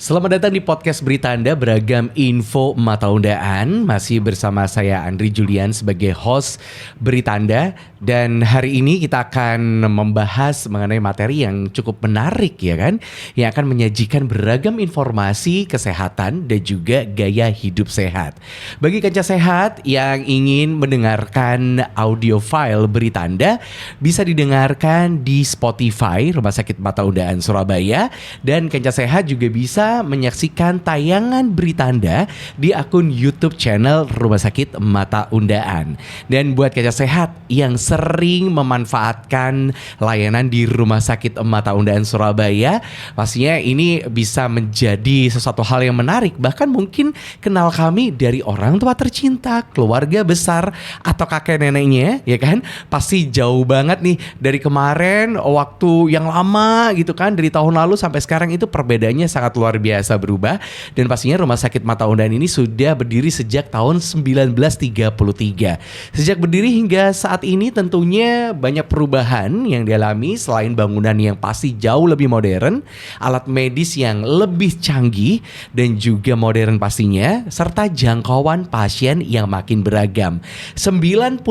Selamat datang di podcast Beritanda, beragam info mata undaan. Masih bersama saya Andri Julian sebagai host Beritanda. Dan hari ini kita akan membahas mengenai materi yang cukup menarik ya kan, yang akan menyajikan beragam informasi kesehatan dan juga gaya hidup sehat. Bagi kaca sehat yang ingin mendengarkan audio file Beritanda, bisa didengarkan di Spotify Rumah Sakit Mata Undaan Surabaya. Dan kaca sehat juga bisa menyaksikan tayangan Beritanda di akun YouTube channel Rumah Sakit Mata Undaan. Dan buat kaca sehat yang sering memanfaatkan layanan di Rumah Sakit Mata Undaan Surabaya, pastinya ini bisa menjadi sesuatu hal yang menarik. Bahkan mungkin kenal kami dari orang tua tercinta, keluarga besar, atau kakek neneknya, ya kan? Pasti jauh banget nih dari kemarin, waktu yang lama gitu kan, dari tahun lalu sampai sekarang itu perbedaannya sangat luar biasa berubah. Dan pastinya Rumah Sakit Mata Undaan ini sudah berdiri sejak tahun 1933. Sejak berdiri hingga saat ini tentunya banyak perubahan yang dialami. Selain bangunan yang pasti jauh lebih modern, alat medis yang lebih canggih dan juga modern pastinya, serta jangkauan pasien yang makin beragam. 91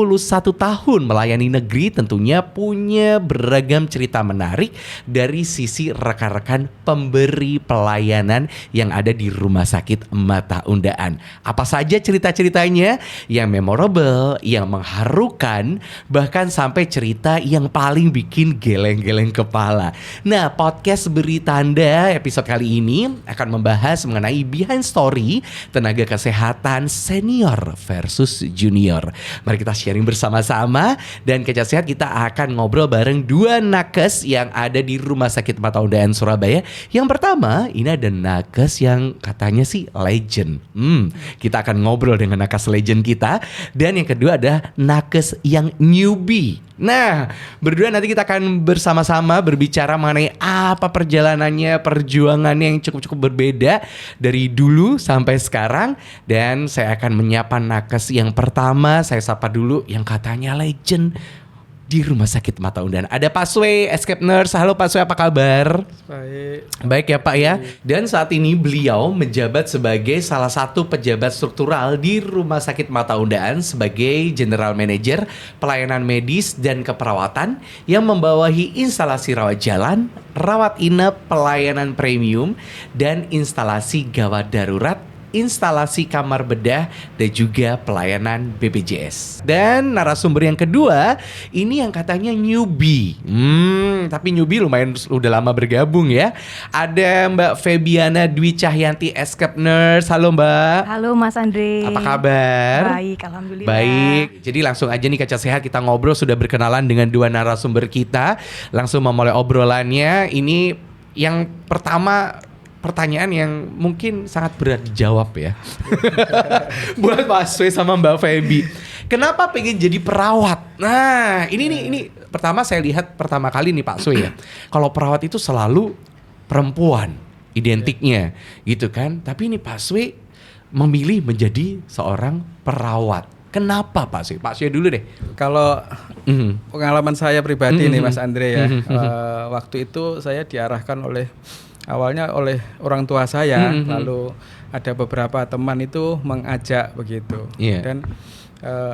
tahun melayani negeri tentunya punya beragam cerita menarik dari sisi rekan-rekan pemberi pelayanan yang ada di Rumah Sakit Mata Undaan. Apa saja cerita-ceritanya yang memorable, yang mengharukan, bahkan sampai cerita yang paling bikin geleng-geleng kepala. Nah, podcast Beritanda episode kali ini akan membahas mengenai behind story tenaga kesehatan senior versus junior. Mari kita sharing bersama-sama, dan Kaca Sehat kita akan ngobrol bareng dua nakes yang ada di Rumah Sakit Mata Undaan Surabaya. Yang pertama, ini ada nakes yang katanya sih legend. Kita akan ngobrol dengan nakes legend kita. Dan yang kedua ada nakes yang newbie. Nah, berdua nanti kita akan bersama-sama berbicara mengenai apa perjalanannya, perjuangannya yang cukup-cukup berbeda dari dulu sampai sekarang. Dan saya akan menyapa nakes yang pertama. Saya sapa dulu yang katanya legend di Rumah Sakit Mata Undaan. Ada Pak Swe, escape nurse. Halo Pak Swe, apa kabar? Baik ya Pak ya. Dan saat ini beliau menjabat sebagai salah satu pejabat struktural di Rumah Sakit Mata Undaan sebagai General Manager Pelayanan Medis dan Keperawatan yang membawahi instalasi rawat jalan, rawat inap, pelayanan premium, dan instalasi gawat darurat, instalasi kamar bedah, dan juga pelayanan BPJS. Dan narasumber yang kedua, ini yang katanya newbie. Tapi newbie lumayan udah lama bergabung ya. Ada Mbak Febiana Dwi Cahyanti, escape nurse. Halo Mbak. Halo Mas Andre. Apa kabar? Baik, alhamdulillah. Baik. Jadi langsung aja nih Kaca Sehat, kita ngobrol, sudah berkenalan dengan dua narasumber kita. Langsung memulai obrolannya. Ini yang pertama, pertanyaan yang mungkin sangat berat dijawab ya. Buat Pak Swe sama Mbak Feby. Kenapa pengen jadi perawat? Nah, ini pertama saya lihat pertama kali nih Pak Swe ya. Kalau perawat itu selalu perempuan identiknya gitu kan. Tapi ini Pak Swe memilih menjadi seorang perawat. Kenapa Pak Swe? Pak Swe dulu deh. Kalau pengalaman saya pribadi nih Mas Andre ya. Waktu itu saya diarahkan awalnya oleh orang tua saya, lalu ada beberapa teman itu mengajak begitu, dan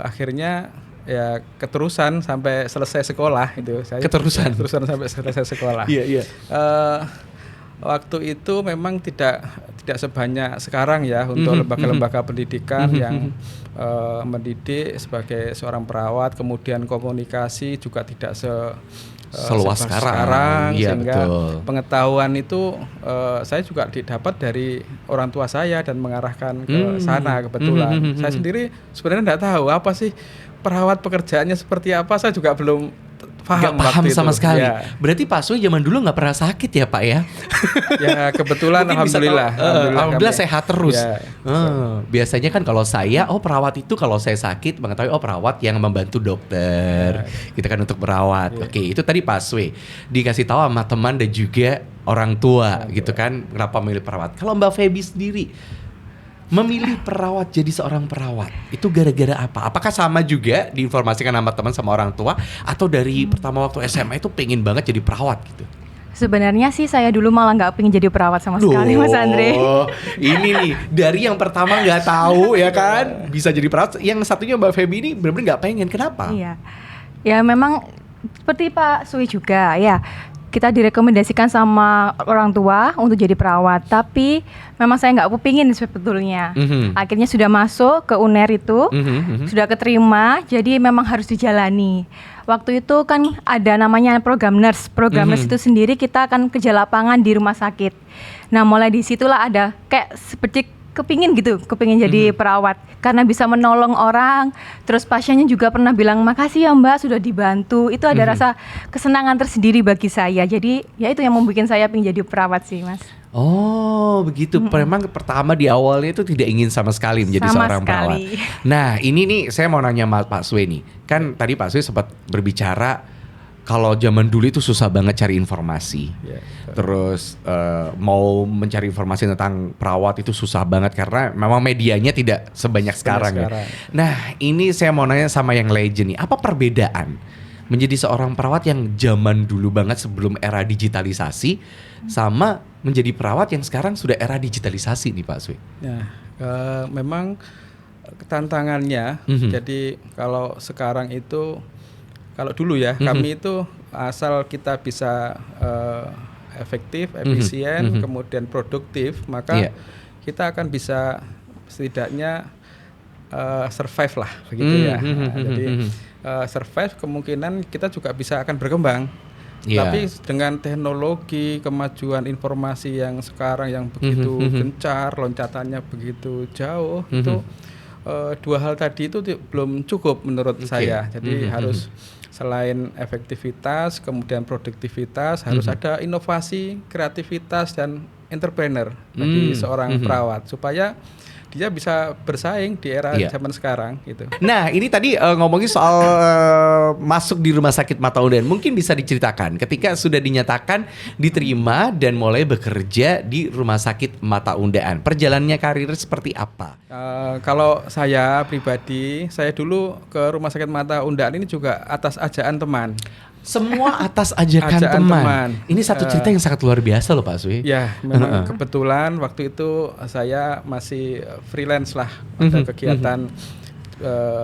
akhirnya ya keterusan sampai selesai sekolah itu. Saya keterusan sampai selesai sekolah. Waktu itu memang tidak sebanyak sekarang ya untuk lembaga-lembaga pendidikan yang mendidik sebagai seorang perawat, kemudian komunikasi juga tidak seluas sekarang. Iya, sehingga betul. Pengetahuan itu saya juga didapat dari orang tua saya dan mengarahkan ke sana kebetulan. Saya sendiri sebenarnya tidak tahu apa sih perawat, pekerjaannya seperti apa, saya juga belum paham sama sekali. Ya. Berarti Pak Swe zaman dulu nggak pernah sakit ya Pak ya? Ya kebetulan alhamdulillah sehat terus. Ya. Biasanya kan kalau saya, perawat itu kalau saya sakit mengetahui perawat yang membantu dokter, kita kan untuk merawat. Oke, itu tadi Pak Swe dikasih tahu sama teman dan juga orang tua gitu kan, kenapa memilih perawat. Kalau Mbak Feby sendiri memilih perawat, jadi seorang perawat itu gara-gara apa? Apakah sama juga diinformasikan sama teman sama orang tua, atau dari pertama waktu SMA itu pengen banget jadi perawat gitu? Sebenarnya sih saya dulu malah nggak pengen jadi perawat sama sekali, Mas Andre. Ini nih dari yang pertama nggak tahu ya kan bisa jadi perawat, yang satunya Mbak Feby ini benar-benar nggak pengen. Kenapa? Iya, ya memang seperti Pak Sui juga ya. Kita direkomendasikan sama orang tua untuk jadi perawat, tapi memang saya nggak kepingin sebetulnya. Akhirnya sudah masuk ke UNER itu, sudah keterima, jadi memang harus dijalani. Waktu itu kan ada namanya program nurse. Program nurse itu sendiri kita akan kerja lapangan di rumah sakit. Nah mulai disitulah ada kayak seperti kepingin jadi perawat karena bisa menolong orang. Terus pasiennya juga pernah bilang makasih ya Mbak sudah dibantu. Itu ada rasa kesenangan tersendiri bagi saya. Jadi ya itu yang membuat saya pengen jadi perawat sih Mas. Oh begitu. Memang pertama di awalnya itu tidak ingin sama sekali menjadi Sama seorang sekali. perawat. Nah ini nih saya mau nanya Pak Sui nih. Kan tadi Pak Sui sempat berbicara kalau zaman dulu itu susah banget cari informasi. Terus mau mencari informasi tentang perawat itu susah banget karena memang medianya tidak sebanyak sekarang ya. Nah ini saya mau nanya sama yang legend nih. Apa perbedaan menjadi seorang perawat yang zaman dulu banget sebelum era digitalisasi sama menjadi perawat yang sekarang sudah era digitalisasi nih Pak Sui? Nah, memang tantangannya. Jadi kalau sekarang itu, kalau dulu ya kami itu asal kita bisa efektif, efisien, kemudian produktif, maka kita akan bisa setidaknya survive lah, begitu ya. Jadi survive kemungkinan kita juga bisa akan berkembang. Tapi dengan teknologi, kemajuan informasi yang sekarang yang begitu gencar, loncatannya begitu jauh, itu dua hal tadi itu belum cukup menurut saya. Jadi harus selain efektivitas, kemudian produktivitas, harus ada inovasi, kreativitas dan entrepreneur bagi seorang perawat supaya dia bisa bersaing di era zaman sekarang gitu. Nah ini tadi ngomongin soal masuk di rumah sakit Mata Undaan, mungkin bisa diceritakan ketika sudah dinyatakan diterima dan mulai bekerja di rumah sakit Mata Undaan, perjalanannya karir seperti apa? Kalau saya pribadi, saya dulu ke rumah sakit Mata Undaan ini juga atas ajaan teman. Semua atas ajakan teman. Ini satu cerita yang sangat luar biasa loh Pak Sui. Ya, memang kebetulan waktu itu saya masih freelance lah, ada kegiatan.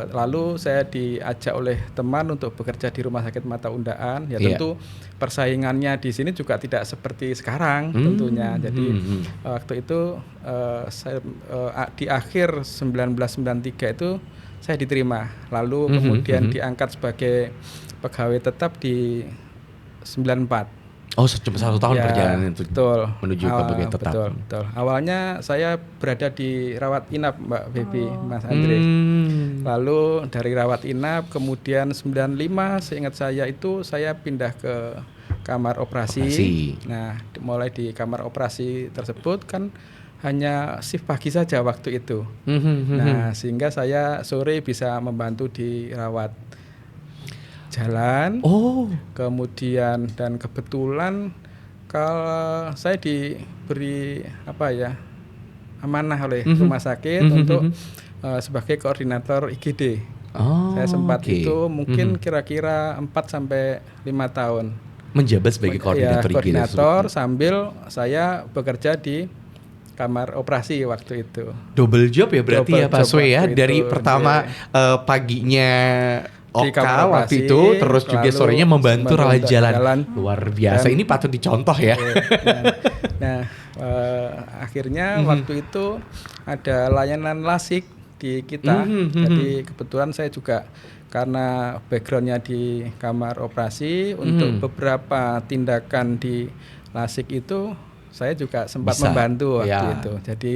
Lalu saya diajak oleh teman untuk bekerja di rumah sakit Mata Undaan. Ya tentu persaingannya di sini juga tidak seperti sekarang tentunya. Jadi waktu itu saya, di akhir 1993 itu saya diterima. Lalu kemudian diangkat sebagai pegawai tetap di 94. Oh, cuma 1 tahun perjalanan itu. Betul. Menuju ke pegawai tetap. Betul. Awalnya saya berada di rawat inap Mbak Feby, Mas Andre. Lalu dari rawat inap kemudian 95 seingat saya itu saya pindah ke kamar operasi. Nah, mulai di kamar operasi tersebut kan hanya shift pagi saja waktu itu. Nah, sehingga saya sore bisa membantu di rawat jalan. Kemudian dan kebetulan kalau saya diberi amanah oleh rumah sakit untuk sebagai koordinator IGD. Saya sempat itu mungkin kira-kira 4 sampai 5 tahun menjabat sebagai koordinator IGD. Koordinator sambil saya bekerja di kamar operasi waktu itu. Double job ya berarti ya Pak Sui ya. Dari pertama paginya Oka waktu itu, terus juga sorenya membantu rawat jalan. Luar biasa, ini patut dicontoh ya. Akhirnya waktu itu ada layanan lasik di kita. Jadi kebetulan saya juga karena backgroundnya di kamar operasi, untuk beberapa tindakan di lasik itu saya juga sempat membantu waktu itu. Jadi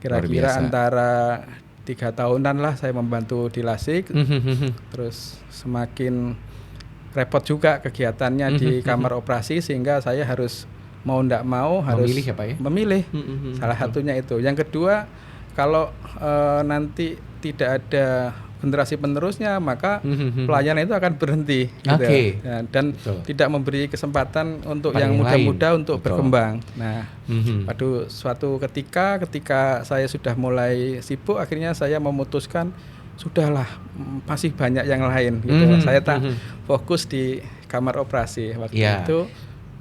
kira-kira antara 3 tahunan lah saya membantu di lasik. Terus semakin repot juga kegiatannya di kamar operasi sehingga saya harus mau ndak mau harus memilih ya Pak ya? Memilih. Salah satunya itu. Yang kedua, kalau nanti tidak ada generasi penerusnya maka pelayanan itu akan berhenti gitu. Ya, dan tidak memberi kesempatan untuk yang muda-muda untuk berkembang. Nah, pada suatu ketika saya sudah mulai sibuk, akhirnya saya memutuskan sudahlah, masih banyak yang lain gitu. Saya tak fokus di kamar operasi waktu itu.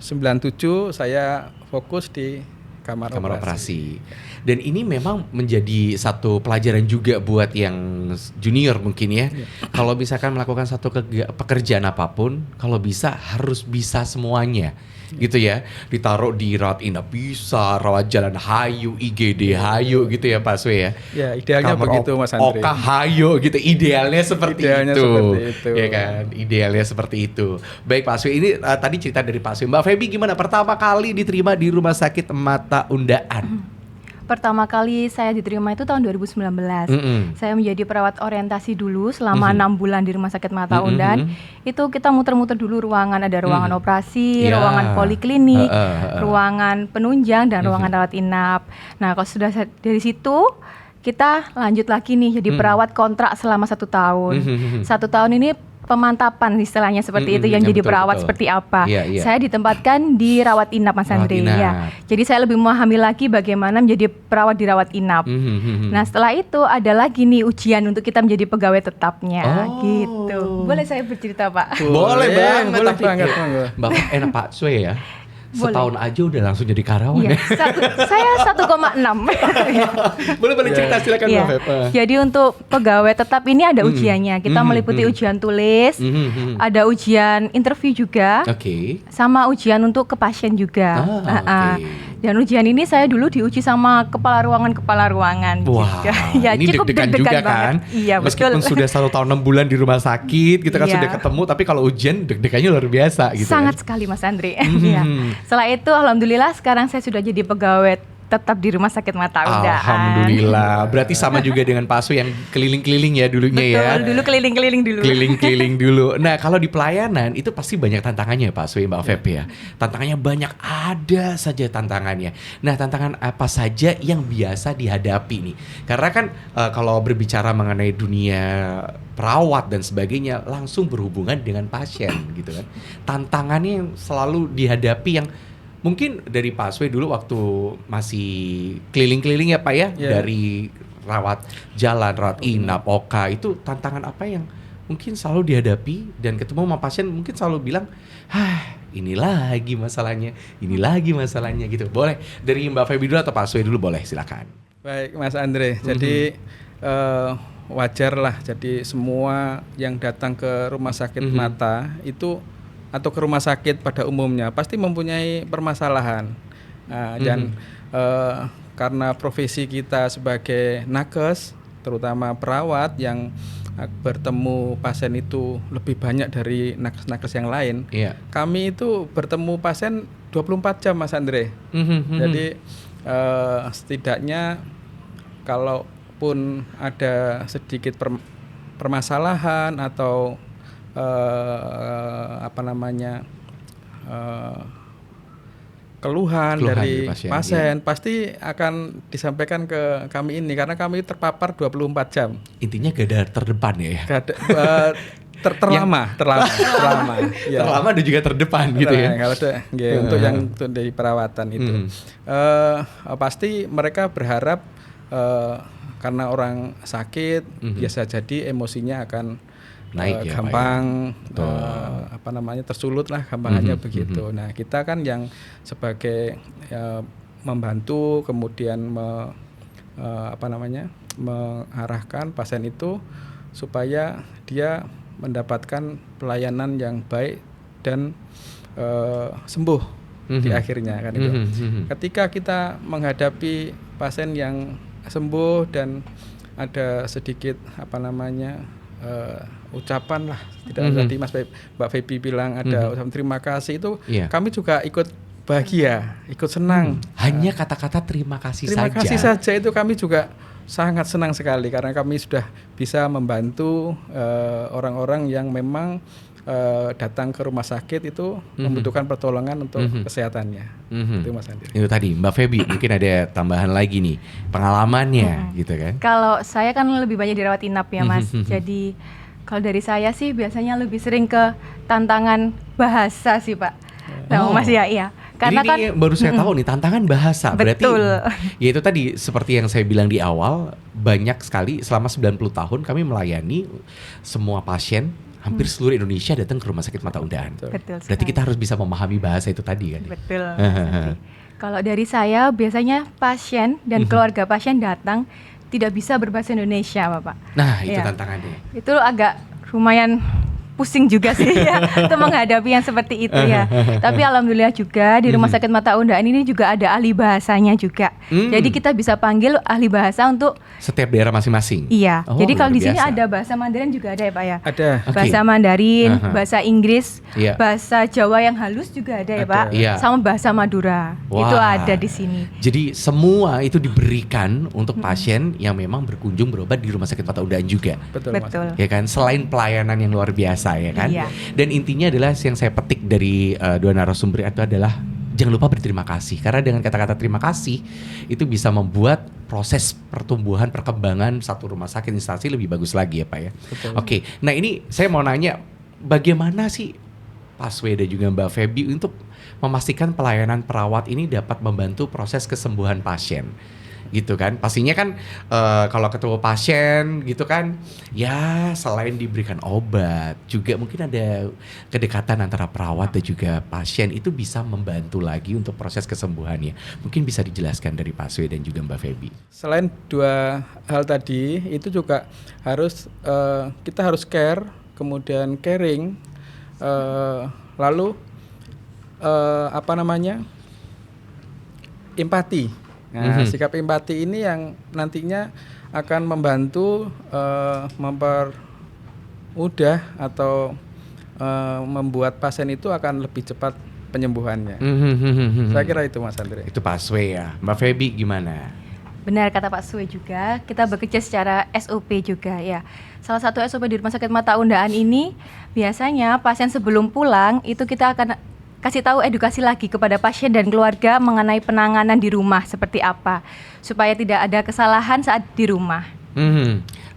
97 saya fokus di kamar operasi. Dan ini memang menjadi satu pelajaran juga buat yang junior mungkin ya. Kalau misalkan melakukan satu pekerjaan apapun, kalau bisa harus bisa semuanya. Gitu ya, ditaruh di rawat inap bisa, rawat jalan hayu, IGD hayu gitu ya Pak Swe ya. Ya idealnya Kamar begitu Mas Andre. Oka hayu gitu, idealnya seperti Idealnya itu. seperti itu. Ya kan, idealnya seperti itu. Baik Pak Swe, ini tadi cerita dari Pak Swe. Mbak Feby gimana pertama kali diterima di Rumah Sakit Mata Undaan? Pertama kali saya diterima itu tahun 2019. Saya menjadi perawat orientasi dulu selama 6 bulan di Rumah Sakit Mata Undaan. Itu kita muter-muter dulu ruangan, ada ruangan operasi, Ya. ruangan poliklinik, ruangan penunjang dan ruangan rawat inap. Nah, kalau sudah dari situ kita lanjut lagi nih jadi perawat kontrak selama 1 tahun. 1 tahun ini pemantapan istilahnya seperti itu yang jadi betul, perawat betul. seperti apa. Iya. Saya ditempatkan di rawat inap Mas Rawat Andre inap. ya. Jadi saya lebih memahami lagi bagaimana menjadi perawat di rawat inap. Nah, setelah itu ada lagi nih ujian untuk kita menjadi pegawai tetapnya Oh. gitu. Boleh saya bercerita, Pak? Boleh banget, boleh tapi banget, monggo. Bapak enak Pak Swe ya. Boleh. Setahun aja udah langsung jadi karyawan Iya, ya. saya 1,6. Boleh cerita silakan Iya. Mbak Feby. Jadi untuk pegawai tetap ini ada ujiannya. Kita meliputi ujian tulis, ada ujian interview juga, Oke. sama ujian untuk ke pasien juga. Oke. Dan ujian ini saya dulu diuji sama kepala ruangan Wah, juga. Ya, ini cukup deg-degan juga deg-degan kan. banget. Iya, Meskipun betul. sudah 1 tahun 6 bulan di rumah sakit, kita kan Iya. sudah ketemu, tapi kalau ujian deg-degannya luar biasa gitu. Sangat kan. sekali Mas Andre. Iya. Setelah itu alhamdulillah sekarang saya sudah jadi pegawai tetap di Rumah Sakit Mata Undaan. Alhamdulillah. Berarti sama juga dengan Pak Swe yang keliling-keliling ya dulunya ya. Betul, dulu keliling-keliling dulu. Keliling-keliling dulu. Nah, kalau di pelayanan itu pasti banyak tantangannya Pak Swe, Mbak Feby ya. Tantangannya banyak, ada saja tantangannya. Nah, tantangan apa saja yang biasa dihadapi nih? Karena kan kalau berbicara mengenai dunia perawat dan sebagainya langsung berhubungan dengan pasien gitu kan. Tantangannya yang selalu dihadapi yang mungkin dari Pak Swe dulu waktu masih keliling-keliling ya Pak ya, Iya. dari rawat jalan, rawat inap, OKA, itu tantangan apa yang mungkin selalu dihadapi dan ketemu sama pasien mungkin selalu bilang, ini lagi masalahnya gitu. Boleh dari Mbak Feby dulu atau Pak Swe dulu, boleh silakan. Baik Mas Andre, jadi wajar lah. Jadi semua yang datang ke rumah sakit mata itu atau ke rumah sakit pada umumnya pasti mempunyai permasalahan. Dan karena profesi kita sebagai nakes, terutama perawat yang bertemu pasien itu lebih banyak dari nakes-nakes yang lain. Iya. Kami itu bertemu pasien 24 jam Mas Andre. Jadi setidaknya kalaupun ada sedikit permasalahan atau keluhan dari pasien pasti akan disampaikan ke kami ini karena kami terpapar 24 jam. Intinya garda terdepan ya. Terlama. Ya. Terlama dan juga terdepan gitu ya. Kalau untuk yang dari perawatan itu, pasti mereka berharap karena orang sakit biasa jadi emosinya akan naik ya, gampang tersulut lah gampangannya begitu. Nah kita kan yang sebagai membantu kemudian mengarahkan pasien itu supaya dia mendapatkan pelayanan yang baik dan sembuh di akhirnya kan itu. Ketika kita menghadapi pasien yang sembuh dan ada sedikit ucapan lah, tidak tadi Mbak Feby bilang ada ucapan terima kasih itu, kami juga ikut bahagia, ikut senang. Hanya kata-kata terima kasih saja itu kami juga sangat senang sekali karena kami sudah bisa membantu orang-orang yang memang datang ke rumah sakit itu membutuhkan pertolongan untuk kesehatannya. Itu Mas Andi. Itu tadi Mbak Feby mungkin ada tambahan lagi nih pengalamannya gitu kan. Kalau saya kan lebih banyak dirawat inap ya Mas. Jadi kalau dari saya sih biasanya lebih sering ke tantangan bahasa sih Pak. Nah Mas ya iya. Karena ini kan baru saya tahu nih tantangan bahasa. Betul. Berarti ya itu tadi seperti yang saya bilang di awal, banyak sekali selama 90 tahun kami melayani semua pasien hampir seluruh Indonesia datang ke Rumah Sakit Mata Undaan. Betul Berarti sekali. kita harus bisa memahami bahasa itu tadi kan? Betul. Mas Andri. Kalau dari saya biasanya pasien dan keluarga pasien datang tidak bisa berbahasa Indonesia, Bapak. Nah, itu Iya. tantangannya. Itu agak lumayan pusing juga sih ya untuk menghadapi yang seperti itu ya. Tapi alhamdulillah juga di Rumah Sakit Mata Undaan ini juga ada ahli bahasanya juga. Jadi kita bisa panggil ahli bahasa untuk Setiap daerah masing-masing. iya. Oh, Jadi kalau luar di sini biasa. ada bahasa Mandarin juga ada ya, Pak ya. Ada. Oke. Bahasa Mandarin, Aha. bahasa Inggris, Iya. bahasa Jawa yang halus juga ada ya, Ada. Pak. Iya. Sama bahasa Madura. Wah. Itu ada di sini. Jadi semua itu diberikan untuk pasien yang memang berkunjung berobat di Rumah Sakit Mata Undaan juga. Betul, Mas. Betul. Ya kan, selain pelayanan yang luar biasa ya kan. Iya. Dan intinya adalah yang saya petik dari dua narasumber itu adalah jangan lupa berterima kasih, karena dengan kata-kata terima kasih itu bisa membuat proses pertumbuhan perkembangan satu rumah sakit instansi lebih bagus lagi ya Pak ya. Betul. Oke, nah ini saya mau nanya bagaimana sih Pak Sway dan juga Mbak Feby untuk memastikan pelayanan perawat ini dapat membantu proses kesembuhan pasien gitu kan. Pastinya kan kalau ketemu pasien gitu kan ya selain diberikan obat juga mungkin ada kedekatan antara perawat dan juga pasien itu bisa membantu lagi untuk proses kesembuhannya. Mungkin bisa dijelaskan dari Pak Sway dan juga Mbak Feby. Selain dua hal tadi, itu juga harus kita harus care, kemudian caring, lalu empati. Nah, sikap empati ini yang nantinya akan membantu mempermudah atau membuat pasien itu akan lebih cepat penyembuhannya. Saya kira itu, Mas Andre. Itu Pak Sway ya. Mbak Feby gimana? Benar kata Pak Sway juga, kita bekerja secara SOP juga ya. Salah satu SOP di Rumah Sakit Mata Undaan ini biasanya pasien sebelum pulang itu kita akan kasih tahu edukasi lagi kepada pasien dan keluarga mengenai penanganan di rumah seperti apa supaya tidak ada kesalahan saat di rumah.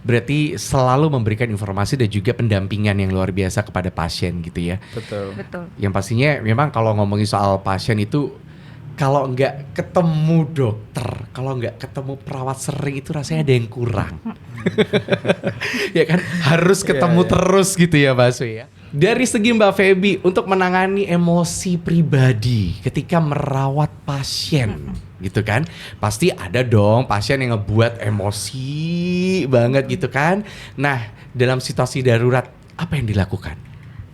Berarti selalu memberikan informasi dan juga pendampingan yang luar biasa kepada pasien gitu ya. Betul. Betul. Yang pastinya memang kalau ngomongin soal pasien itu kalau nggak ketemu dokter, kalau nggak ketemu perawat sering itu rasanya ada yang kurang. Ya kan harus ketemu Iya. terus gitu ya Mbak Sway ya. Dari segi Mbak Feby untuk menangani emosi pribadi ketika merawat pasien gitu kan. Pasti ada dong pasien yang ngebuat emosi banget gitu kan. Nah, dalam situasi darurat apa yang dilakukan?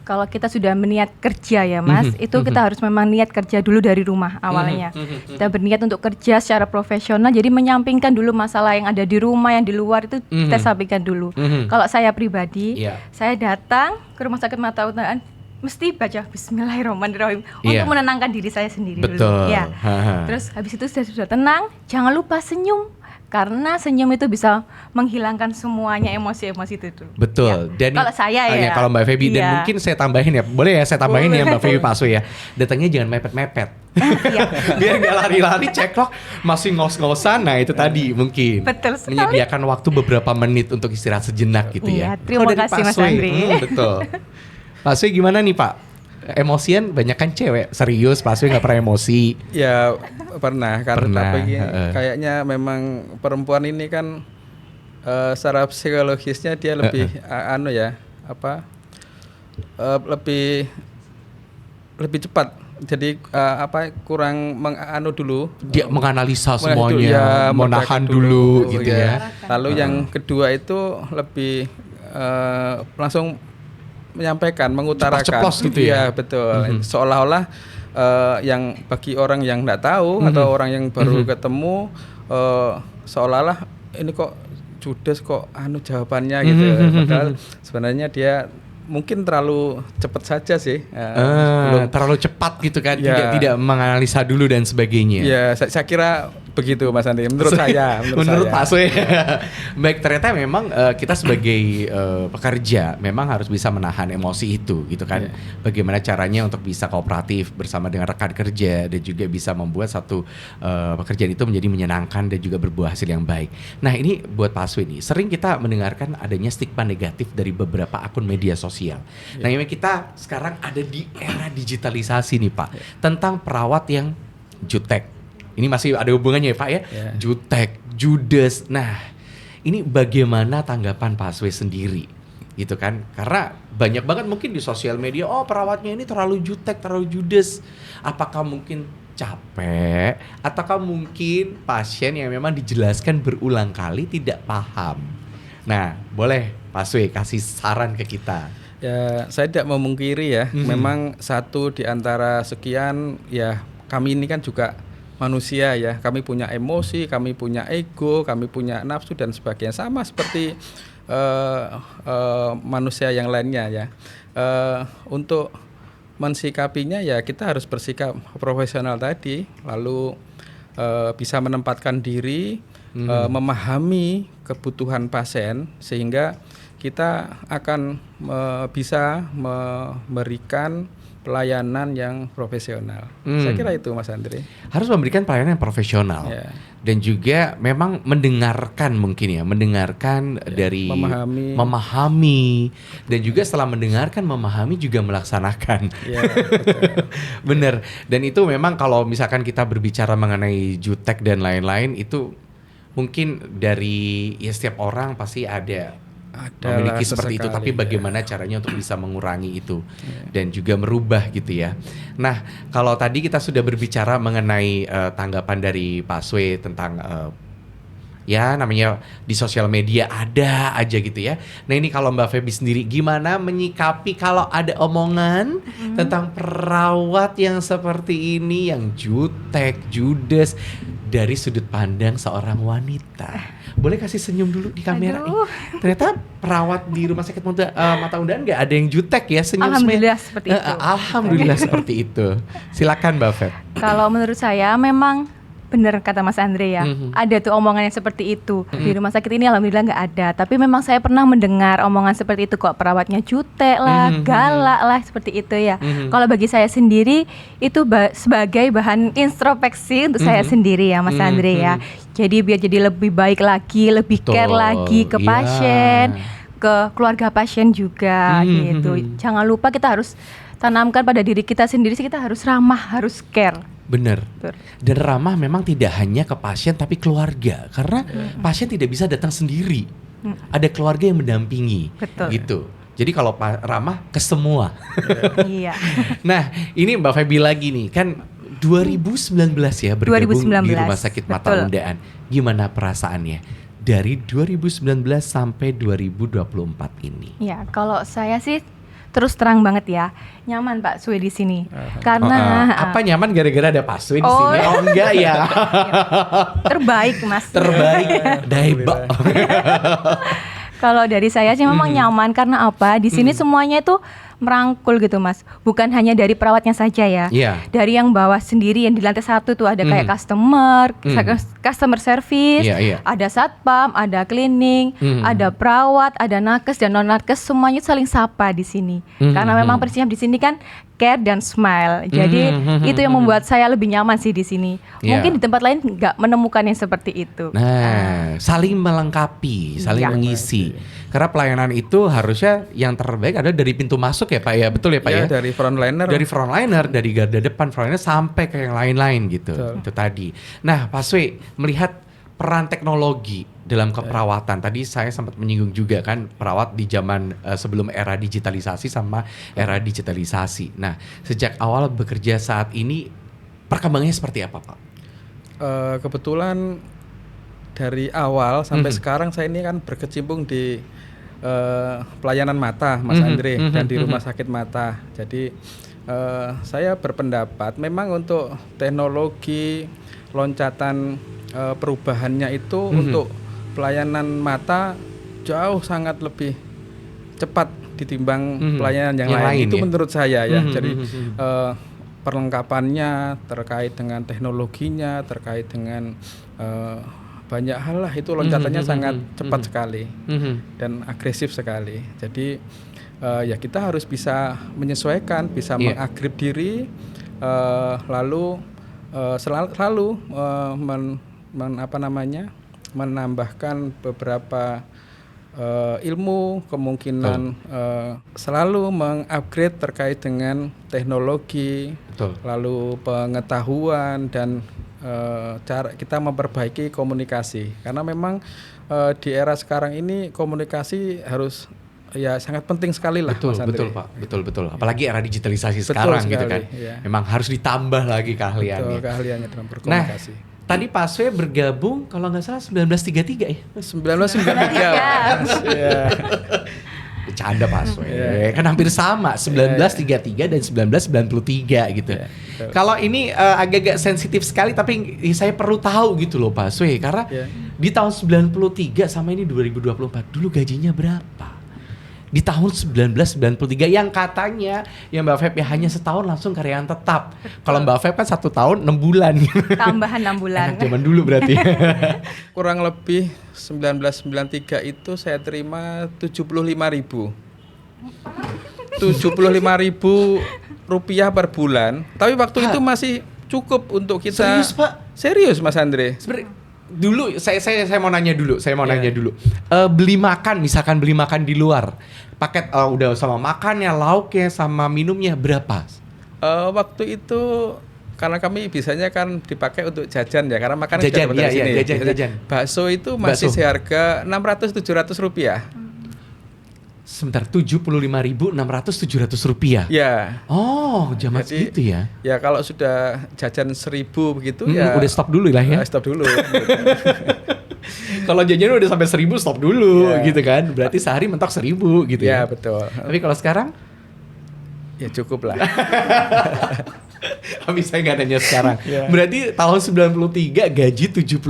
Kalau kita sudah berniat kerja ya Mas, itu kita harus memang niat kerja dulu dari rumah awalnya. Kita berniat untuk kerja secara profesional, jadi menyampingkan dulu masalah yang ada di rumah, yang di luar itu kita sampingkan dulu. Kalau saya pribadi, Iya. saya datang ke Rumah Sakit Mata Undaan mesti baca Bismillahirrahmanirrahim Iya. untuk menenangkan diri saya sendiri Betul. dulu. Ya. Ha-ha. Terus habis itu sudah tenang, jangan lupa senyum. Karena senyum itu bisa menghilangkan semuanya emosi-emosi itu dulu. Betul. Dan Kalau saya ya. Kalau Mbak Feby dan Iya. mungkin saya tambahin ya. Boleh ya saya tambahin ya Boleh. Mbak Feby Pak Sway ya. Datangnya jangan mepet-mepet. Iya. Biar nggak lari-lari ceklok masih ngos-ngosan. Nah itu tadi mungkin. Betul sekali. Menyediakan waktu beberapa menit untuk istirahat sejenak gitu ya. Iya, terima Kalau dari kasih, Pak Mas Sway, Andri. betul. Pak Sway gimana nih Pak? Emosian banyak kan cewek. Serius Pak Sway nggak pernah emosi. Ya pernah, karena Pernah, kayaknya memang perempuan ini kan secara psikologisnya dia lebih lebih cepat. Jadi kurang dulu. Dia menganalisa Itu semuanya, ya, menahan mendadak dulu gitu ya. Lalu yang kedua itu lebih langsung menyampaikan, mengutarakan. Ceplos gitu ya? Iya, betul. Seolah-olah yang bagi orang yang nggak tahu atau orang yang baru ketemu seolah-olah ini kok judes kok jawabannya gitu. Padahal sebenarnya dia mungkin terlalu cepat saja sih. Terlalu cepat gitu kan, Ya. tidak menganalisa dulu dan sebagainya. Ya, saya kira begitu Mas Andi. Menurut saya. Menurut Pak Sway. Baik, ternyata memang kita sebagai pekerja memang harus bisa menahan emosi itu gitu kan. Bagaimana caranya untuk bisa kooperatif bersama dengan rekan kerja dan juga bisa membuat satu pekerjaan itu menjadi menyenangkan dan juga berbuah hasil yang baik. Nah, ini buat Pak Sway nih, sering kita mendengarkan adanya stigma negatif dari beberapa akun media sosial. Nah, memang kita sekarang ada di era digitalisasi nih Pak, tentang perawat yang jutek. Ini masih ada hubungannya ya Pak ya? Ya. Jutek, judes. Nah, ini bagaimana tanggapan Pak Sway sendiri? Gitu kan? Karena banyak banget mungkin di sosial media, oh perawatnya ini terlalu jutek, terlalu judes. Apakah mungkin capek ataukah mungkin pasien yang memang dijelaskan berulang kali tidak paham? Nah, boleh Pak Swe kasih saran ke kita. Ya, saya tidak memungkiri ya, memang satu di antara sekian ya, kami ini kan juga manusia ya, kami punya emosi, kami punya ego, kami punya nafsu dan sebagainya, sama seperti manusia yang lainnya ya. Untuk mensikapinya ya kita harus bersikap profesional tadi, lalu bisa menempatkan diri, memahami kebutuhan pasien sehingga kita akan bisa memberikan pelayanan yang profesional. Saya kira itu Mas Andre. Harus memberikan pelayanan yang profesional. Ya. Dan juga memang mendengarkan mungkin ya, mendengarkan dari memahami dan juga setelah mendengarkan memahami juga melaksanakan. Ya, betul. Bener. Dan itu memang kalau misalkan kita berbicara mengenai jutek dan lain-lain itu mungkin dari ya setiap orang pasti ada memiliki seperti itu, tapi bagaimana caranya untuk bisa mengurangi itu dan juga merubah gitu ya. Nah, kalau tadi kita sudah berbicara mengenai tanggapan dari Pak Swe tentang ya namanya di sosial media ada aja gitu ya. Nah, ini kalau Mbak Feby sendiri gimana menyikapi kalau ada omongan tentang perawat yang seperti ini, yang jutek, judes dari sudut pandang seorang wanita? Boleh kasih senyum dulu di kamera. Ternyata perawat di rumah sakit Mata Undaan nggak ada yang jutek ya, senyum. Alhamdulillah seperti itu. Alhamdulillah seperti itu. Silakan Mbak Feb. Kalau menurut saya memang benar kata Mas Andre ya, ada tuh omongan yang seperti itu. Di rumah sakit ini alhamdulillah nggak ada. Tapi memang saya pernah mendengar omongan seperti itu, kok perawatnya jutek lah, galak lah, seperti itu ya. Kalau bagi saya sendiri itu sebagai bahan introspeksi untuk saya sendiri ya Mas Andre ya. Jadi biar jadi lebih baik lagi, lebih care lagi ke pasien, ke keluarga pasien juga gitu. Jangan lupa kita harus tanamkan pada diri kita sendiri, kita harus ramah, harus care. Bener. Dan ramah memang tidak hanya ke pasien tapi keluarga, karena pasien tidak bisa datang sendiri. Ada keluarga yang mendampingi. Betul. Gitu. Jadi kalau ramah ke semua. Iya. Nah, ini Mbak Feby lagi nih, kan 2019 ya bergabung 2019, di Rumah Sakit Mata Undaan. Gimana perasaannya dari 2019 sampai 2024 ini? Ya, kalau saya sih terus terang banget ya, nyaman Pak Swe di sini. Karena apa nyaman gara-gara ada Pak Swe di Oh. sini? Oh enggak ya. terbaik Mas. Terbaik Daiba. Kalau dari saya sih memang nyaman karena apa? Di sini semuanya itu merangkul gitu Mas. Bukan hanya dari perawatnya saja ya. Iya. Dari yang bawah sendiri, yang di lantai 1 tuh ada kayak customer service, ada satpam, ada cleaning, ada perawat, ada nakes dan non nakes, semuanya saling sapa di sini. Karena memang prinsipnya di sini kan care dan smile. Jadi itu yang membuat saya lebih nyaman sih di sini. Mungkin di tempat lain nggak menemukan yang seperti itu. Nah, saling melengkapi, saling mengisi. Karena pelayanan itu harusnya yang terbaik adalah dari pintu masuk ya Pak ya, betul ya Pak ya? Dari frontliner. Dari frontliner, dari garda depan frontliner sampai ke yang lain-lain gitu. Betul. Itu tadi. Nah, Pak Swe melihat peran teknologi dalam keperawatan. Tadi saya sempat menyinggung juga kan perawat di zaman sebelum era digitalisasi sama era digitalisasi. Nah, sejak awal bekerja saat ini perkembangannya seperti apa Pak? Kebetulan dari awal sampai sekarang saya ini kan berkecimpung di pelayanan mata Mas Andre dan di rumah sakit mata. Jadi saya berpendapat memang untuk teknologi loncatan perubahannya itu untuk pelayanan mata jauh sangat lebih cepat ditimbang pelayanan yang lain. Itu menurut saya ya. Jadi perlengkapannya terkait dengan teknologinya, terkait dengan banyak hal lah, itu loncatannya sangat cepat sekali dan agresif sekali. Jadi ya kita harus bisa menyesuaikan, bisa mengupgrade diri, lalu selalu menambahkan beberapa ilmu, kemungkinan selalu mengupgrade terkait dengan teknologi, lalu pengetahuan dan cara kita memperbaiki komunikasi, karena memang di era sekarang ini komunikasi harus ya sangat penting sekali lah, Betul, Mas Andre. betul Pak, betul. Apalagi era digitalisasi Betul sekarang gitu sekali, kan. iya. Memang harus ditambah lagi keahliannya. Betul, keahliannya dalam Nah, berkomunikasi. tadi Pak Swe bergabung kalau nggak salah 1933 ya. 1993. Mas. Ya. Bercanda Pak Swe. Iya. Kan hampir sama 1933 dan 1993 gitu. Iya, betul. Kalau ini agak-agak sensitif sekali tapi saya perlu tahu gitu loh Pak Swe karena Iya. di tahun 93 sama ini 2024 dulu gajinya berapa? Di tahun 1993 yang katanya yang Mbak Feb ya hanya setahun langsung karyawan tetap. Kalau Mbak Feb kan 1 tahun 6 bulan. Tambahan 6 bulan. Anak zaman dulu berarti. Kurang lebih 1993 itu saya terima 75.000. 75.000 rupiah per bulan. Tapi waktu itu masih cukup untuk kita. Serius, Pak? Serius Mas Andre. Sebenarnya dulu saya mau nanya dulu, Iya. Beli makan, misalkan beli makan di luar, paket udah sama makannya, lauknya, sama minumnya berapa? Waktu itu karena kami bisanya kan dipakai untuk jajan ya, karena makanan Jajan, sudah dapat dari iya, sini. jajan, Biasanya jajan. Bakso itu masih Bakso. seharga 600-700 rupiah. Sebentar, 75.600-700 rupiah. Ya. Oh, zaman Jadi, segitu ya? Ya kalau sudah jajan 1.000 begitu Hmm, ya. udah stop dulu lah ya. Stop dulu. Kalau jajan udah sampai 1.000 stop dulu Iya. gitu kan. Berarti sehari mentok 1.000 gitu ya. Ya betul. Tapi kalau sekarang Ya cukup lah. habis saya nggak nanya sekarang. Iya. Berarti tahun 93 gaji 75.000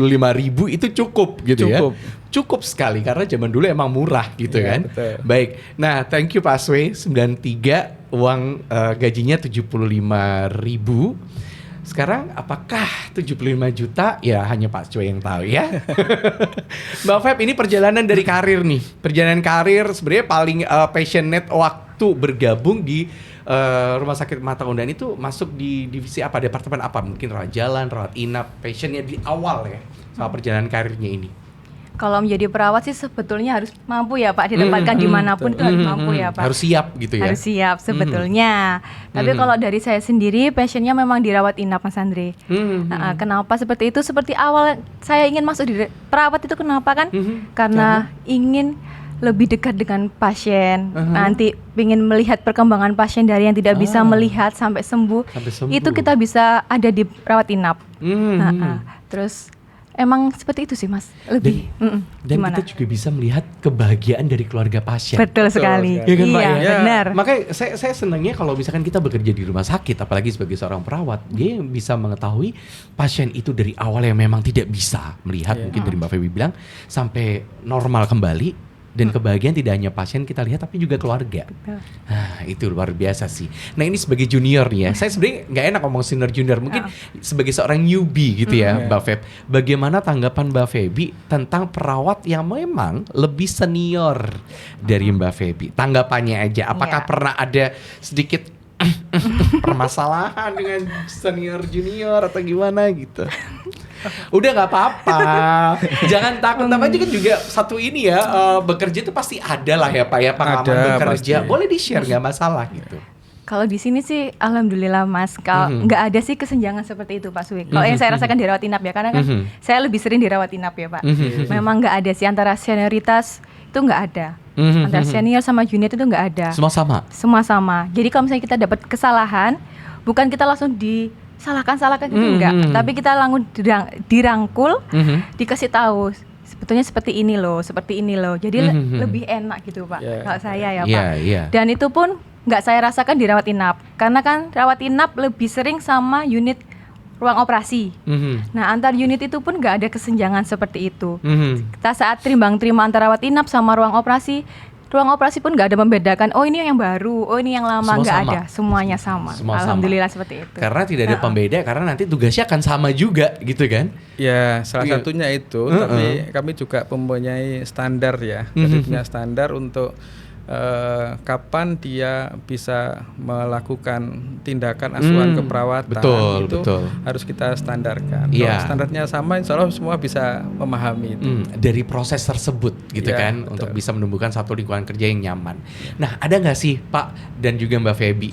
itu cukup gitu Cukup. ya. Cukup sekali karena zaman dulu emang murah gitu Iya, kan. betul. Baik. Nah, thank you Pak Swe. 93 uang gajinya 75.000. Sekarang apakah 75 juta? Ya hanya Pak Swe yang tahu ya. Mbak Feb, ini perjalanan dari karir nih. Perjalanan karir sebenarnya paling passionate waktu bergabung di Rumah Sakit Mata Undaan itu masuk di divisi apa? Departemen apa? Mungkin rawat jalan, rawat inap, passionnya di awal ya sama perjalanan karirnya ini. Kalau menjadi perawat sih sebetulnya harus mampu ya Pak, ditempatkan dimanapun itu harus mampu ya Pak. Harus siap gitu ya. Harus siap sebetulnya. Tapi kalau dari saya sendiri passionnya memang dirawat inap Mas Andre. Nah, kenapa seperti itu? Seperti awal saya ingin masuk di perawat itu kenapa kan? Karena ingin lebih dekat dengan pasien. Nanti ingin melihat perkembangan pasien dari yang tidak bisa melihat sampai sembuh. Sampai sembuh. Itu kita bisa ada di rawat inap. Terus emang seperti itu sih Mas. Lebih. Dan Gimana? kita juga bisa melihat kebahagiaan dari keluarga pasien. Betul sekali. Iya kan, Pak, Iya, ya? benar. Makanya saya senangnya kalau misalkan kita bekerja di rumah sakit, apalagi sebagai seorang perawat, dia bisa mengetahui pasien itu dari awal yang memang tidak bisa melihat, mungkin dari Mbak Feby bilang, sampai normal kembali. Dan kebahagiaan tidak hanya pasien kita lihat, tapi juga keluarga. Nah, itu luar biasa sih. Nah, ini sebagai junior nih ya. Saya sebenarnya nggak enak ngomong senior junior. Mungkin sebagai seorang newbie gitu ya, Mbak Feb. Bagaimana tanggapan Mbak Feby tentang perawat yang memang lebih senior dari Mbak Feby? Tanggapannya aja. Apakah Iya. pernah ada sedikit permasalahan dengan senior junior atau gimana gitu? Udah nggak apa-apa, jangan takut. Namanya kan juga satu ini ya, bekerja itu pasti ada lah ya Pak ya, pengalaman Ada, bekerja. pasti. Boleh di-share nggak masalah gitu. Kalau di sini sih alhamdulillah Mas, kalau nggak ada sih kesenjangan seperti itu Pak Suwi. Kalau yang saya rasakan di rawat inap ya, karena kan saya lebih sering di rawat inap ya Pak. Memang nggak ada sih antara senioritas itu nggak ada. Antara senior sama junior itu nggak ada. Semua sama. Semua sama. Jadi kalau misalnya kita dapat kesalahan, bukan kita langsung disalahkan gitu enggak, tapi kita langsung dirangkul, dikasih tahu sebetulnya seperti ini loh. Jadi lebih enak gitu Pak. Yeah. Kalau saya ya Pak. Iya, iya. Dan itu pun nggak saya rasakan di rawat inap, karena kan rawat inap lebih sering sama unit ruang operasi. Nah, antar unit itu pun nggak ada kesenjangan seperti itu. Kita saat timbang-terima antara rawat inap sama ruang operasi pun nggak ada membedakan. Oh ini yang baru, oh ini yang lama, Semua nggak sama. ada. Semuanya sama. Semua sama. Alhamdulillah seperti itu. Karena tidak ada pembeda, karena nanti tugasnya akan sama juga gitu kan. Ya, salah Iya. satunya itu. Tapi kami juga mempunyai standar ya. Jadi punya standar untuk kapan dia bisa melakukan tindakan asuhan keperawatan. Betul, itu betul. harus kita standarkan. Iya. Kalau standarnya sama, insya Allah semua bisa memahami itu. Dari proses tersebut gitu Iya, kan, betul. untuk bisa menumbuhkan satu lingkungan kerja yang nyaman. Nah, ada nggak sih Pak dan juga Mbak Feby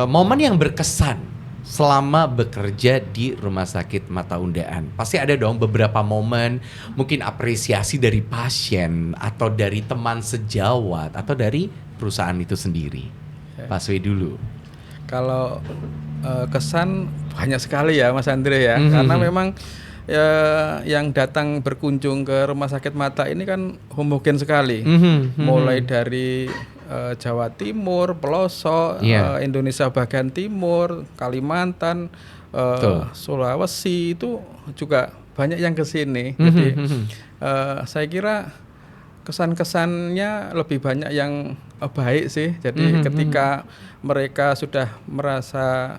momen yang berkesan selama bekerja di Rumah Sakit Mata Undaan, pasti ada dong beberapa momen mungkin apresiasi dari pasien atau dari teman sejawat atau dari perusahaan itu sendiri. Pak Swe dulu. Kalau kesan banyak sekali ya Mas Andre ya, karena memang ya, yang datang berkunjung ke Rumah Sakit Mata ini kan homogen sekali, mulai dari Jawa Timur, pelosok, Indonesia bagian timur, Kalimantan, Sulawesi itu juga banyak yang ke sini. Jadi saya kira kesan-kesannya lebih banyak yang baik sih. Jadi ketika mereka sudah merasa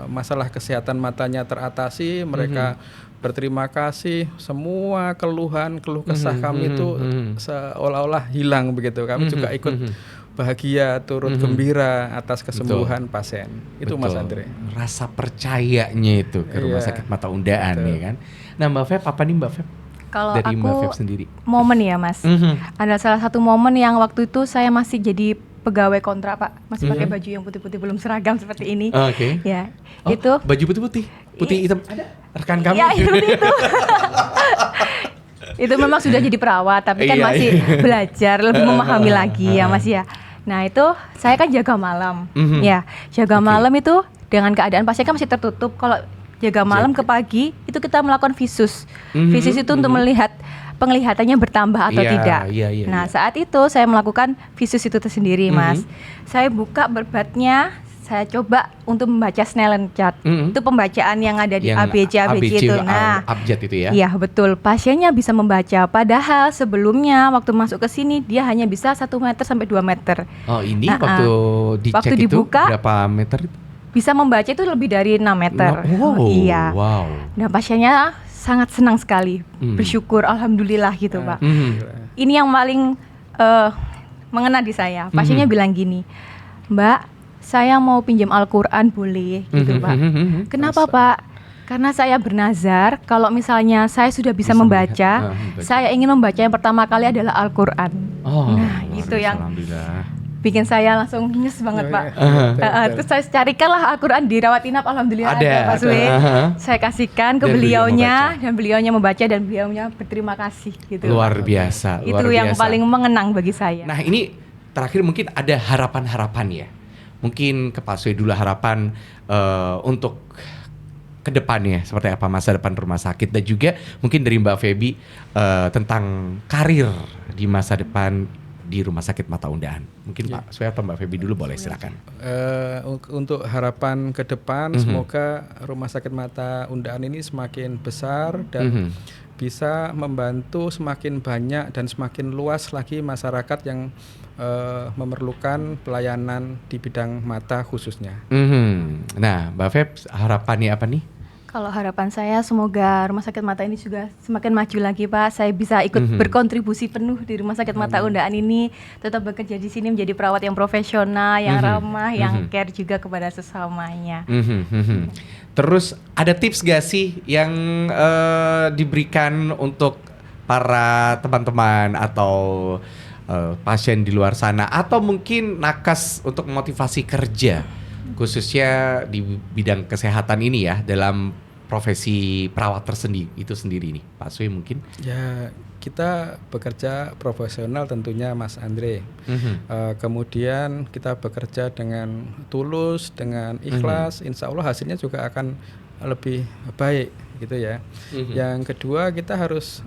masalah kesehatan matanya teratasi, mereka berterima kasih, semua keluh kesah kami itu seolah-olah hilang begitu. Kami juga ikut bahagia, turut gembira atas kesembuhan pasien. Itu Mas Andre. Rasa percayanya itu ke Rumah Sakit Mata Undaan ya kan. Nah Mbak Feb, apa nih Mbak Feb? Kalau dari aku Mbak Feb sendiri. Momen ya Mas. Ada salah satu momen yang waktu itu saya masih jadi pegawai kontrak Pak, masih pakai baju yang putih-putih, belum seragam seperti ini. Oke. Ya, oh, itu baju putih hitam. Ada rekan kami. Ya seperti itu. Itu memang sudah jadi perawat, tapi kan masih belajar, lebih memahami lagi ya Mas ya. Nah itu saya kan jaga malam, ya jaga malam itu dengan keadaan pasien kan masih tertutup. Kalau jaga malam ke pagi itu kita melakukan visus. Visus itu untuk melihat penglihatannya bertambah atau tidak. Nah saat itu saya melakukan visus itu tersendiri Mas. Saya buka berbatnya, saya coba untuk membaca Snellen chart. Itu pembacaan yang ada di ABC itu. Nah, abjad itu ya. Iya betul. Pasiennya bisa membaca. Padahal sebelumnya waktu masuk ke sini dia hanya bisa 1 meter sampai 2 meter. Oh ini waktu dicek waktu itu dibuka, berapa meter itu? Bisa membaca itu lebih dari 6 meter. Iya. Wow. Nah pasiennya sangat senang sekali, bersyukur, alhamdulillah gitu Pak. Ini yang paling mengena di saya. Pasiennya bilang gini, Mbak, saya mau pinjam Al-Quran boleh gitu Pak. Kenapa Pak? Karena saya bernazar kalau misalnya saya sudah bisa membaca, saya ingin membaca yang pertama kali adalah Al-Quran. Nah itu yang bikin saya langsung nyes banget Pak. Terus saya carikanlah Al-Quran di rawat inap, alhamdulillah ada Pak Swe. Saya kasihkan ke beliaunya dan beliaunya membaca dan beliaunya berterima kasih gitu. Luar biasa. Itu yang paling mengenang bagi saya. Nah ini terakhir mungkin ada harapan-harapan ya. Mungkin ke Pak Swe dulu harapan untuk ke depannya seperti apa masa depan rumah sakit, dan juga mungkin dari Mbak Feby tentang karir di masa depan di Rumah Sakit Mata Undaan. Mungkin Pak Swe atau Mbak Feby dulu boleh silakan. Untuk harapan ke depan, semoga Rumah Sakit Mata Undaan ini semakin besar dan bisa membantu semakin banyak dan semakin luas lagi masyarakat yang memerlukan pelayanan di bidang mata khususnya. Nah, Mbak Feb, harapannya apa nih? Kalau harapan saya semoga Rumah Sakit Mata ini juga semakin maju lagi Pak. Saya bisa ikut berkontribusi penuh di Rumah Sakit Mata Undaan ini, tetap bekerja di sini menjadi perawat yang profesional, yang ramah, yang care juga kepada sesamanya. Terus ada tips gak sih yang diberikan untuk para teman-teman atau pasien di luar sana, atau mungkin nakes untuk memotivasi kerja khususnya di bidang kesehatan ini ya, dalam profesi perawat itu sendiri nih Pak Swe mungkin? Ya kita bekerja profesional tentunya Mas Andre. Kemudian kita bekerja dengan tulus, dengan ikhlas, insya Allah hasilnya juga akan lebih baik gitu ya. Yang kedua kita harus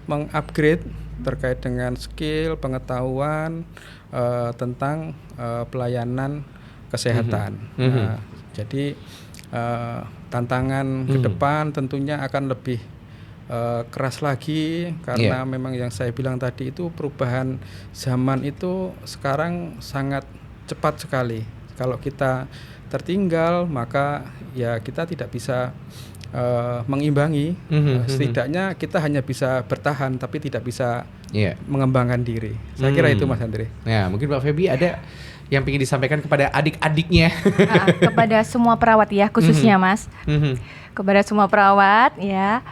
mengupgrade terkait dengan skill, pengetahuan tentang pelayanan kesehatan. Nah, jadi tantangan ke depan tentunya akan lebih keras lagi, karena memang yang saya bilang tadi itu perubahan zaman itu sekarang sangat cepat sekali. Kalau kita tertinggal maka ya kita tidak bisa mengimbangi. Setidaknya kita hanya bisa bertahan tapi tidak bisa mengembangkan diri. Saya kira itu Mas Andre. Ya, mungkin Mbak Feby ada yang ingin disampaikan kepada adik-adiknya. Kepada semua perawat ya khususnya Mas. Kepada semua perawat ya,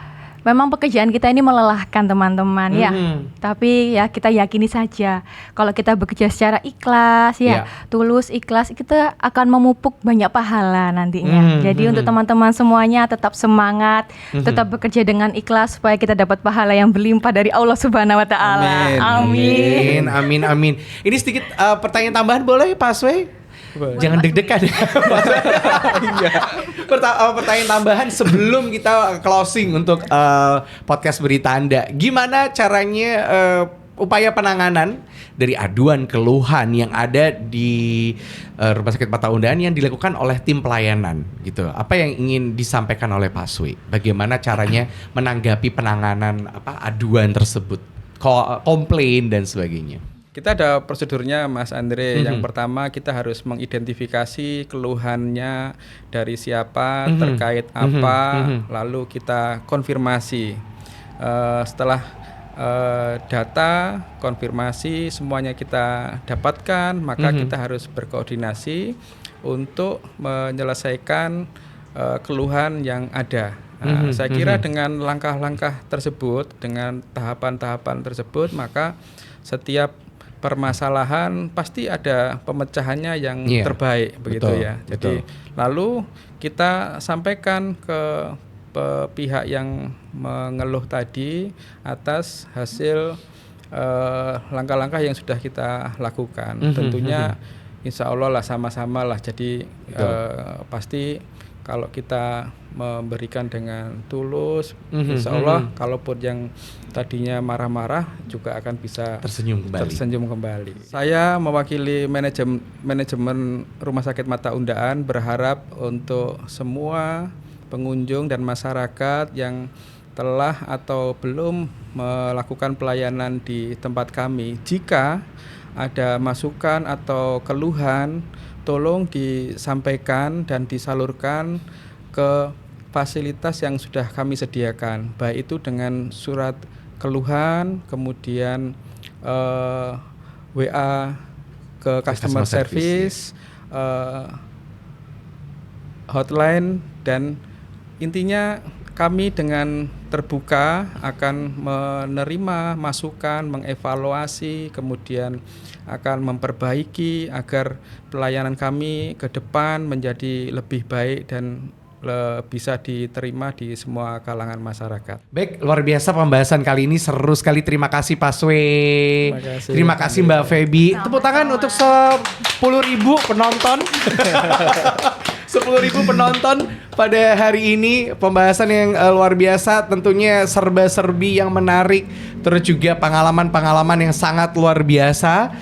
memang pekerjaan kita ini melelahkan teman-teman ya. Tapi ya kita yakini saja kalau kita bekerja secara ikhlas ya, tulus, ikhlas, kita akan memupuk banyak pahala nantinya. Jadi untuk teman-teman semuanya tetap semangat, tetap bekerja dengan ikhlas supaya kita dapat pahala yang berlimpah dari Allah Subhanahu wa taala. Amin. Amin. Ini sedikit pertanyaan tambahan boleh Pak Aswe? Jangan deg-degan. Pertanyaan tambahan sebelum kita closing untuk podcast Berita Anda. Gimana caranya upaya penanganan dari aduan keluhan yang ada di Rumah Sakit Mata Undaan yang dilakukan oleh tim pelayanan gitu. Apa yang ingin disampaikan oleh Pak Sui? Bagaimana caranya menanggapi penanganan aduan tersebut, komplain dan sebagainya? Kita ada prosedurnya Mas Andre. Yang pertama kita harus mengidentifikasi keluhannya dari siapa, terkait apa, lalu kita konfirmasi. Setelah data, konfirmasi semuanya kita dapatkan, maka kita harus berkoordinasi untuk menyelesaikan keluhan yang ada. Saya kira dengan langkah-langkah tersebut, dengan tahapan-tahapan tersebut, maka setiap permasalahan pasti ada pemecahannya yang terbaik, begitu ya. Jadi lalu kita sampaikan ke pihak yang mengeluh tadi atas hasil langkah-langkah yang sudah kita lakukan. Tentunya insya Allah lah sama-sama lah. Jadi pasti kalau kita memberikan dengan tulus, insya Allah kalaupun yang tadinya marah-marah juga akan bisa tersenyum kembali. Saya mewakili manajemen Rumah Sakit Mata Undaan berharap untuk semua pengunjung dan masyarakat yang telah atau belum melakukan pelayanan di tempat kami, jika ada masukan atau keluhan, tolong disampaikan dan disalurkan ke fasilitas yang sudah kami sediakan, baik itu dengan surat keluhan, kemudian WA ke customer service, hotline, dan intinya kami dengan terbuka akan menerima masukan, mengevaluasi, kemudian akan memperbaiki agar pelayanan kami ke depan menjadi lebih baik dan bisa diterima di semua kalangan masyarakat. Baik, luar biasa pembahasan kali ini, seru sekali. Terima kasih Pak Swe. Terima kasih Mbak Feby. Tepuk tangan untuk 10.000 penonton. 10.000 penonton pada hari ini. Pembahasan yang luar biasa, tentunya serba-serbi yang menarik, terus juga pengalaman-pengalaman yang sangat luar biasa.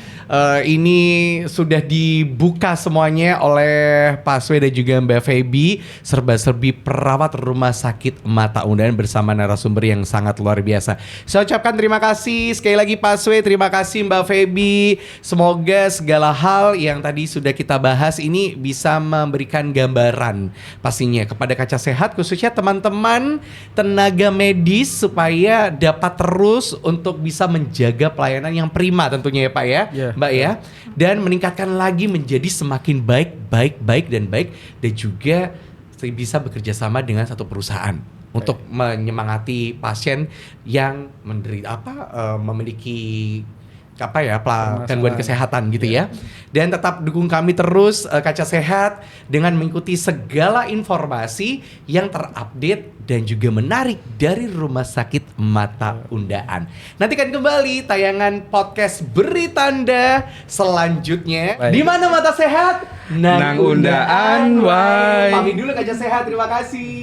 Ini sudah dibuka semuanya oleh Pak Swe dan juga Mbak Feby, serba-serbi perawat Rumah Sakit Mata Undaan bersama narasumber yang sangat luar biasa. Saya ucapkan terima kasih sekali lagi Pak Swe, terima kasih Mbak Feby. Semoga segala hal yang tadi sudah kita bahas ini bisa memberikan gambaran pastinya kepada Kaca Sehat, khususnya teman-teman tenaga medis, supaya dapat terus untuk bisa menjaga pelayanan yang prima tentunya ya Pak ya. Mbak ya, dan meningkatkan lagi menjadi semakin baik dan juga bisa bekerja sama dengan satu perusahaan untuk menyemangati pasien yang menderita memiliki gangguan kesehatan gitu ya. Dan tetap dukung kami terus Kaca Sehat dengan mengikuti segala informasi yang terupdate dan juga menarik dari Rumah Sakit Mata Undaan. Nantikan kembali tayangan podcast Berita Anda selanjutnya. Di mana mata sehat? Nang undaan wae. Pamit dulu Kaca Sehat, terima kasih.